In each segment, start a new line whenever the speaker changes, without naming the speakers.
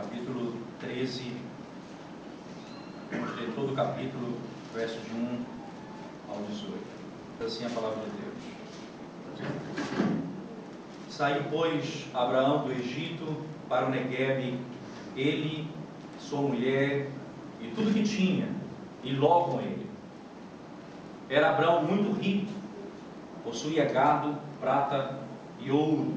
capítulo 13, vamos ler todo o capítulo, verso de 1 ao 18. Assim a palavra de Deus. Saiu, pois, Abraão do Egito para o Neguebe, ele, sua mulher e tudo que tinha, e Ló com ele. Era Abraão muito rico, possuía gado, prata e ouro.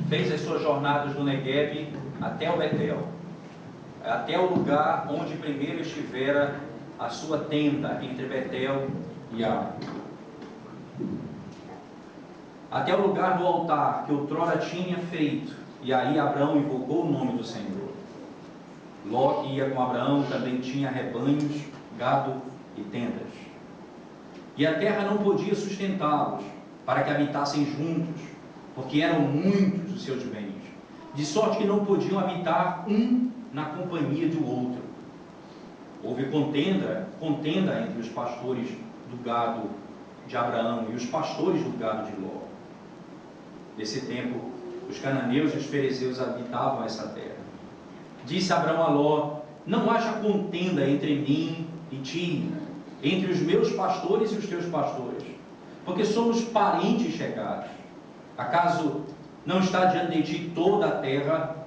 Fez as suas jornadas do Neguebe até o Betel, até o lugar onde primeiro estivera a sua tenda, entre Betel e Ai, até o lugar do altar que outrora tinha feito, e aí Abraão invocou o nome do Senhor. Ló, que ia com Abraão, também tinha rebanhos, gado e tendas. E a terra não podia sustentá-los, para que habitassem juntos, porque eram muitos os seus bens, de sorte que não podiam habitar um na companhia do outro. Houve contenda entre os pastores do gado de Abraão e os pastores do gado de Ló. Nesse tempo, os cananeus e os ferezeus habitavam essa terra. Disse Abraão a Ló: não haja contenda entre mim e ti, entre os meus pastores e os teus pastores, porque somos parentes chegados. Acaso não está diante de ti toda a terra?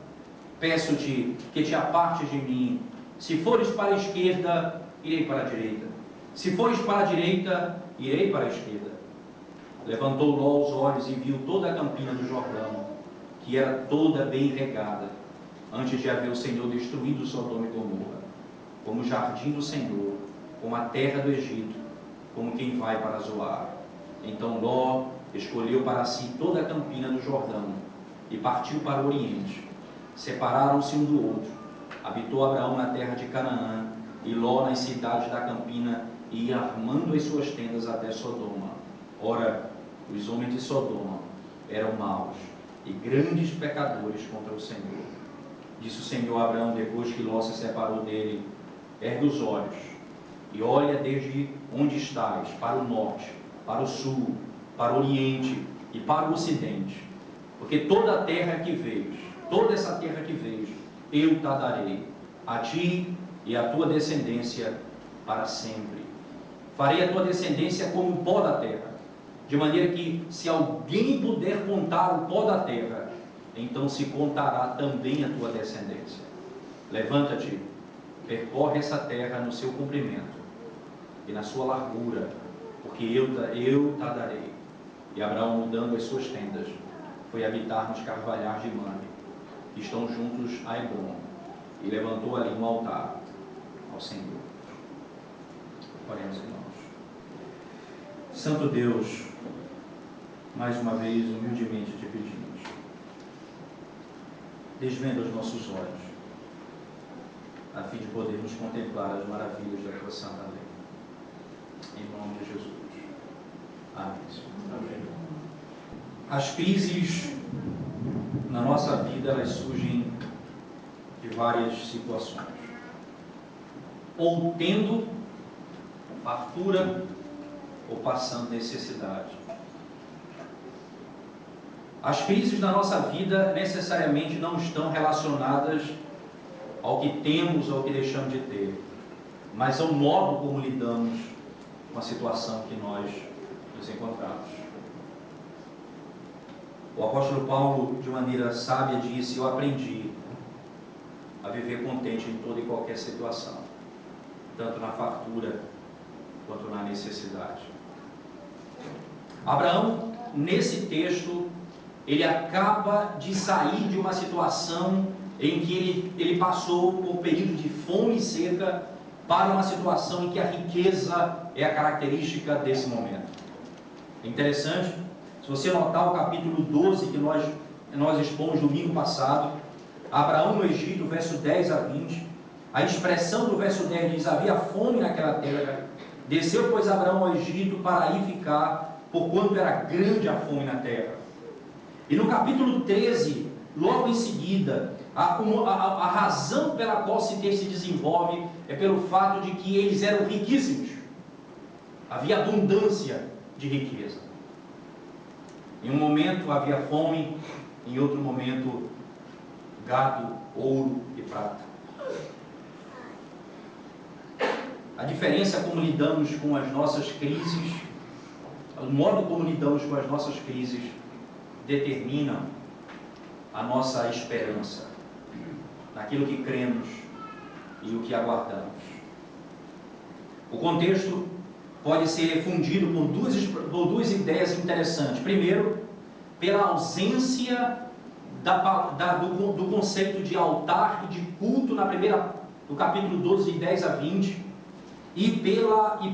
Peço-te que te apartes de mim. Se fores para a esquerda, irei para a direita. Se fores para a direita, irei para a esquerda. Levantou Ló os olhos e viu toda a campina do Jordão, que era toda bem regada, antes de haver o Senhor destruído Sodoma e Gomorra, como o jardim do Senhor, como a terra do Egito, como quem vai para Zoar. Então Ló escolheu para si toda a campina do Jordão e partiu para o oriente. Separaram-se um do outro. Habitou Abraão na terra de Canaã e Ló nas cidades da campina, e ia armando as suas tendas até Sodoma. Ora, os homens de Sodoma eram maus e grandes pecadores contra o Senhor. Disse o Senhor a Abraão, depois que Ló se separou dele: ergue os olhos e olha desde onde estás, para o norte, para o sul, para o oriente e para o ocidente, porque toda a terra que vês, toda essa terra que vês, eu te darei, a ti e à tua descendência para sempre. Farei a tua descendência como o pó da terra, de maneira que, se alguém puder contar o pó da terra, então se contará também a tua descendência. Levanta-te, percorre essa terra no seu comprimento e na sua largura, porque eu te darei. E Abraão, mudando as suas tendas, foi habitar nos carvalhais de Mamre, que estão juntos a Hebrom, e levantou ali um altar ao Senhor. Oremos, irmãos. Santo Deus, mais uma vez, humildemente te pedimos, desvenda os nossos olhos, a fim de podermos contemplar as maravilhas da tua santa lei. Em nome de Jesus. Amém. Amém. As crises na nossa vida, elas surgem de várias situações. Ou tendo fartura, ou passando necessidade. As crises na nossa vida necessariamente não estão relacionadas ao que temos ou ao que deixamos de ter, mas ao modo como lidamos com a situação que nós nos encontramos. O apóstolo Paulo, de maneira sábia, disse: eu aprendi a viver contente em toda e qualquer situação, tanto na fartura quanto na necessidade. Abraão, nesse texto, ele acaba de sair de uma situação em que ele passou por um período de fome e seca, para uma situação em que a riqueza é a característica desse momento. É interessante, se você notar o capítulo 12 que nós expomos domingo passado, Abraão no Egito, verso 10 a 20, a expressão do verso 10 diz: havia fome naquela terra, desceu, pois, Abraão ao Egito para aí ficar, porquanto era grande a fome na terra. E no capítulo 13, logo em seguida, a razão pela qual esse texto se desenvolve é pelo fato de que eles eram riquíssimos. Havia abundância de riqueza. Em um momento havia fome, em outro momento gado, ouro e prata. A diferença é como lidamos com as nossas crises, o modo como lidamos com as nossas crises determina a nossa esperança naquilo que cremos e o que aguardamos. O contexto pode ser fundido por duas ideias interessantes. Primeiro, pela ausência do conceito de altar e de culto no capítulo 12, de 10 a 20, e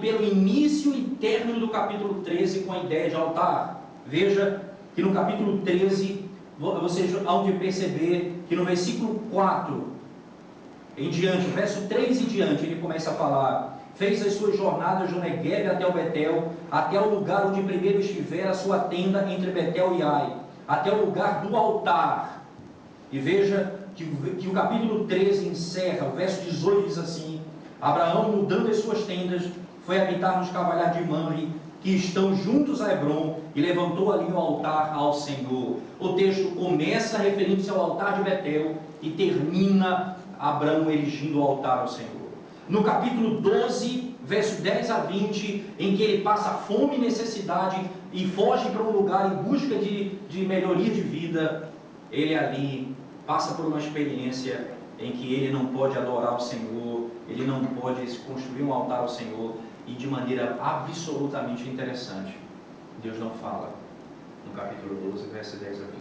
pelo início e término do capítulo 13 com a ideia de altar. Veja que no capítulo 13, vocês hão de perceber que no versículo 4 em diante, verso 3 em diante, ele começa a falar: fez as suas jornadas do Negueb até o Betel, até o lugar onde primeiro estivera a sua tenda entre Betel e Ai, até o lugar do altar. E veja que o capítulo 13 encerra, o verso 18 diz assim: Abraão, mudando as suas tendas, foi habitar nos cavalhar de Mamre, que estão juntos a Hebrom, e levantou ali um altar ao Senhor. O texto começa referindo-se ao altar de Betel e termina Abraão erigindo o altar ao Senhor. No capítulo 12, verso 10 a 20, em que ele passa fome e necessidade e foge para um lugar em busca de melhoria de vida, ele ali passa por uma experiência em que ele não pode adorar o Senhor, ele não pode construir um altar ao Senhor, e de maneira absolutamente interessante, Deus não fala no capítulo 12, verso 10 a 20.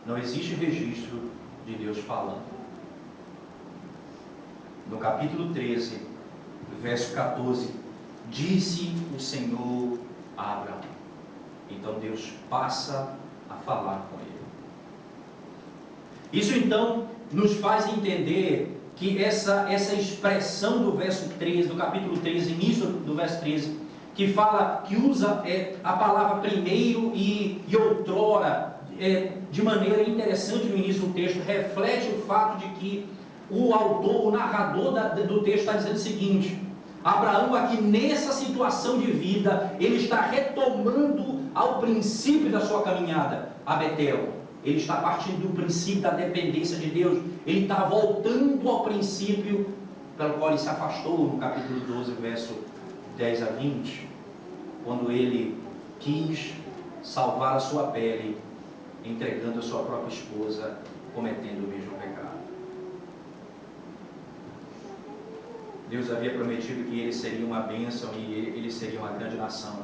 Não existe registro de Deus falando. No capítulo 13, verso 14, disse o Senhor a Abraão. Então Deus passa a falar com ele. Isso então nos faz entender que essa expressão do verso 13, do capítulo 13, início do verso 13, que fala, que usa a palavra primeiro e outrora, de maneira interessante no início do texto, reflete o fato de que o autor, o narrador do texto está dizendo o seguinte: Abraão aqui nessa situação de vida, ele está retomando ao princípio da sua caminhada a Betel. Ele está partindo do princípio da dependência de Deus. Ele está voltando ao princípio pelo qual ele se afastou no capítulo 12, verso 10 a 20, quando ele quis salvar a sua pele, entregando a sua própria esposa, cometendo o mesmo pecado. Deus havia prometido que ele seria uma bênção e ele seria uma grande nação.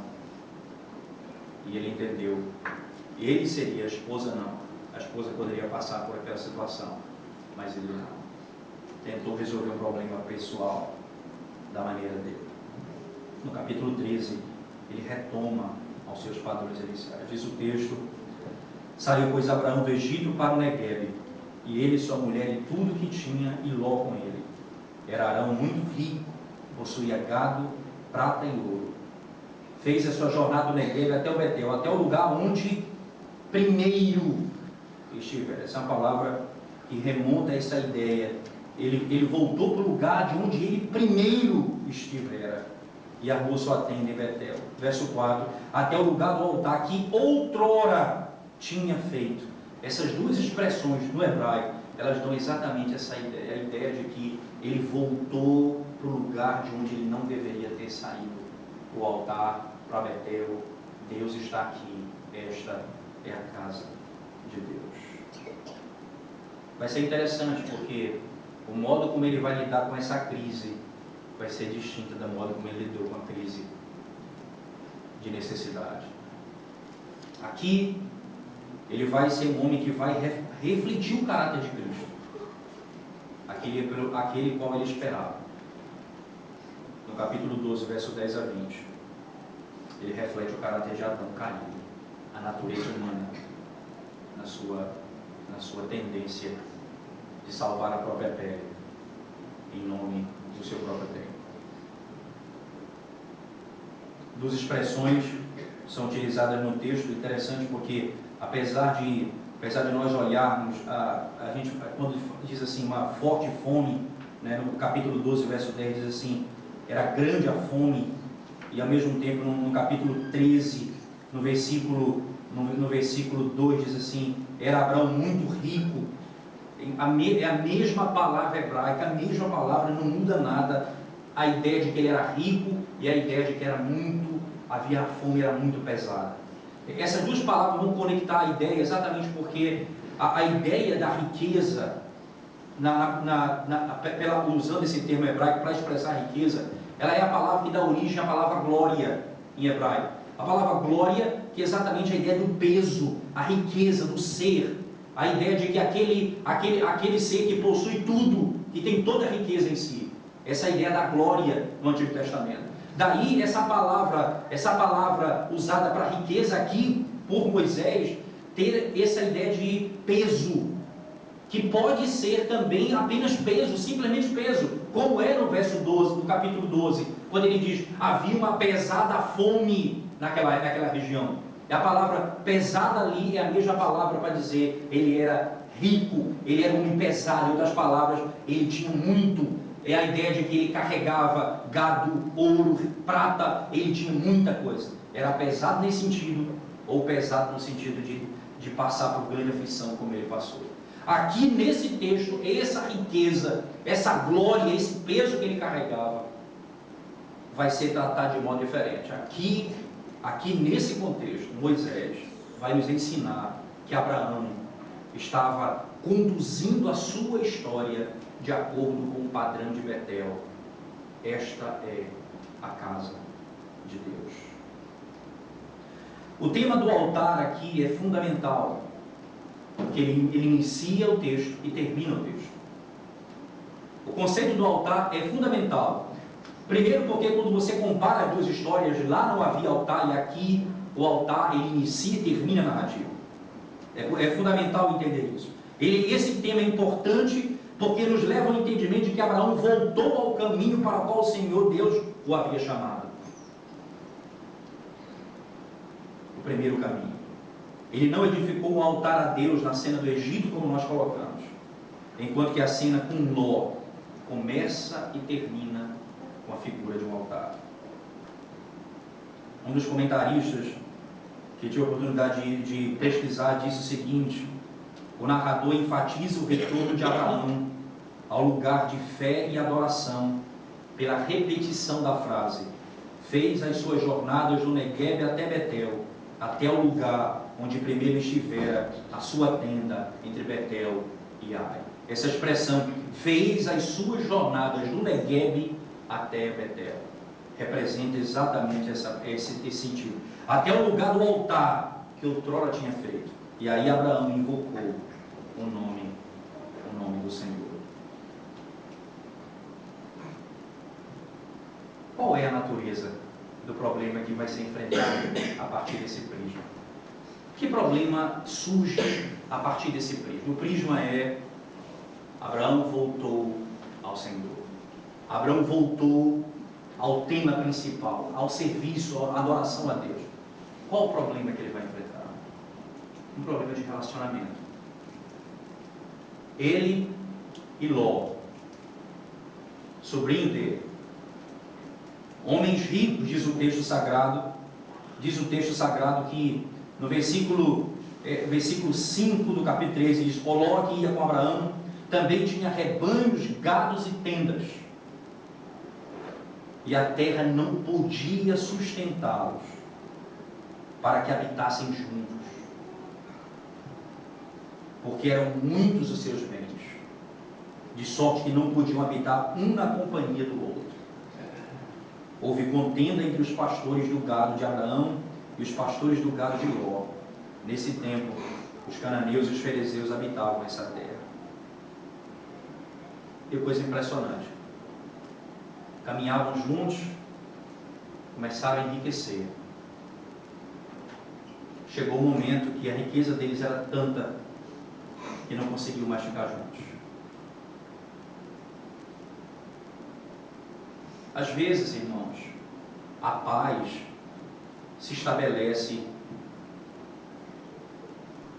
E ele entendeu. Ele seria, a esposa não. A esposa poderia passar por aquela situação, mas ele não. Tentou resolver um problema pessoal da maneira dele. No capítulo 13, ele retoma aos seus padrões iniciais. Diz o texto: saiu, pois, Abraão do Egito para o Negueb, e ele, sua mulher e tudo que tinha, e Ló com ele. Era Arão muito rico, possuía gado, prata e ouro. Fez a sua jornada do Negueb até o Betel, até o lugar onde primeiro estiver. Essa é uma palavra que remonta a essa ideia. Ele voltou para o lugar de onde ele primeiro estivera e armou sua tenda em Betel. Verso 4: até o lugar do altar que outrora tinha feito. Essas duas expressões no hebraico, elas dão exatamente essa ideia, a ideia de que ele voltou para o lugar de onde ele não deveria ter saído. O altar para Betel. Deus está aqui. Esta é a casa de Deus. Vai ser interessante, porque o modo como ele vai lidar com essa crise vai ser distinta do modo como ele lidou com a crise de necessidade. Aqui ele vai ser um homem que vai refletir o caráter de Cristo, aquele qual ele esperava. No capítulo 12, verso 10 a 20, ele reflete o caráter de Adão caído, a natureza humana, na sua tendência de salvar a própria pele em nome do seu próprio tempo. Duas expressões são utilizadas no texto, interessante porque apesar de nós olharmos, a gente, quando diz assim, uma forte fome, né, no capítulo 12, verso 10, diz assim, era grande a fome, e ao mesmo tempo no capítulo 13, no versículo 2, diz assim, era Abraão muito rico. É a mesma palavra hebraica, a mesma palavra, não muda nada. A ideia de que ele era rico e a ideia de que havia a fome era muito pesada. Essas duas palavras vão conectar a ideia exatamente porque a ideia da riqueza, usando esse termo hebraico para expressar a riqueza, ela é a palavra que dá origem à palavra glória em hebraico. A palavra glória, que é exatamente a ideia do peso, a riqueza, do ser, a ideia de que aquele ser que possui tudo, que tem toda a riqueza em si. Essa é a ideia da glória no Antigo Testamento. Daí essa palavra usada para riqueza aqui por Moisés, ter essa ideia de peso, que pode ser também apenas peso, simplesmente peso, como é no verso 12, no capítulo 12, quando ele diz, havia uma pesada fome naquela região. E a palavra pesada ali é a mesma palavra para dizer, ele era rico, ele era um empresário. Em outras palavras, ele tinha muito. É a ideia de que ele carregava gado, ouro, prata, ele tinha muita coisa. Era pesado nesse sentido, ou pesado no sentido de passar por grande aflição como ele passou. Aqui nesse texto, essa riqueza, essa glória, esse peso que ele carregava, vai ser tratado de modo diferente. Aqui nesse contexto, Moisés vai nos ensinar que Abraão estava conduzindo a sua história de acordo com o padrão de Betel. Esta é a casa de Deus. O tema do altar aqui é fundamental, porque ele inicia o texto e termina o texto. O conceito do altar é fundamental. Primeiro porque quando você compara as duas histórias, lá não havia altar e aqui o altar ele inicia e termina a narrativa. É fundamental entender isso. Esse tema é importante porque nos leva ao entendimento de que Abraão voltou ao caminho para o qual o Senhor Deus o havia chamado. O primeiro caminho. Ele não edificou um altar a Deus na cena do Egito como nós colocamos, enquanto que a cena com Ló começa e termina com a figura de um altar. Um dos comentaristas que tive a oportunidade de pesquisar disse o seguinte: o narrador enfatiza o retorno de Abraão ao lugar de fé e adoração pela repetição da frase: fez as suas jornadas do Neguebe até Betel, até o lugar onde primeiro estivera a sua tenda entre Betel e Ai. Essa expressão, fez as suas jornadas do Neguebe até Betel, representa exatamente esse sentido. Até o lugar do altar que outrora tinha feito. E aí Abraão invocou o nome do Senhor. Qual é a natureza do problema que vai ser enfrentado a partir desse prisma? Que problema surge a partir desse prisma? O prisma é: Abraão voltou ao Senhor. Abraão voltou ao tema principal, ao serviço, à adoração a Deus. Qual o problema que ele vai enfrentar? Um problema de relacionamento. Ele e Ló, sobrinho dele, homens ricos, diz o texto sagrado que no versículo 5 do capítulo 13 diz: Ló, que ia com Abraão, também tinha rebanhos, gados e tendas, e a terra não podia sustentá-los para que habitassem juntos, porque eram muitos os seus bens, de sorte que não podiam habitar um na companhia do outro. Houve contenda entre os pastores do gado de Abraão e os pastores do gado de Ló. Nesse tempo, os cananeus e os ferezeus habitavam essa terra. Que coisa impressionante. Caminhavam juntos, começaram a enriquecer. Chegou o momento que a riqueza deles era tanta que não conseguiam mais ficar juntos. Às vezes, irmãos, a paz se estabelece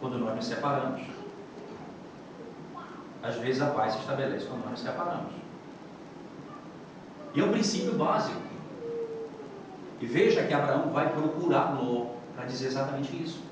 quando nós nos separamos. Às vezes a paz se estabelece quando nós nos separamos. E é o princípio básico. E veja que Abraão vai procurar Ló para dizer exatamente isso.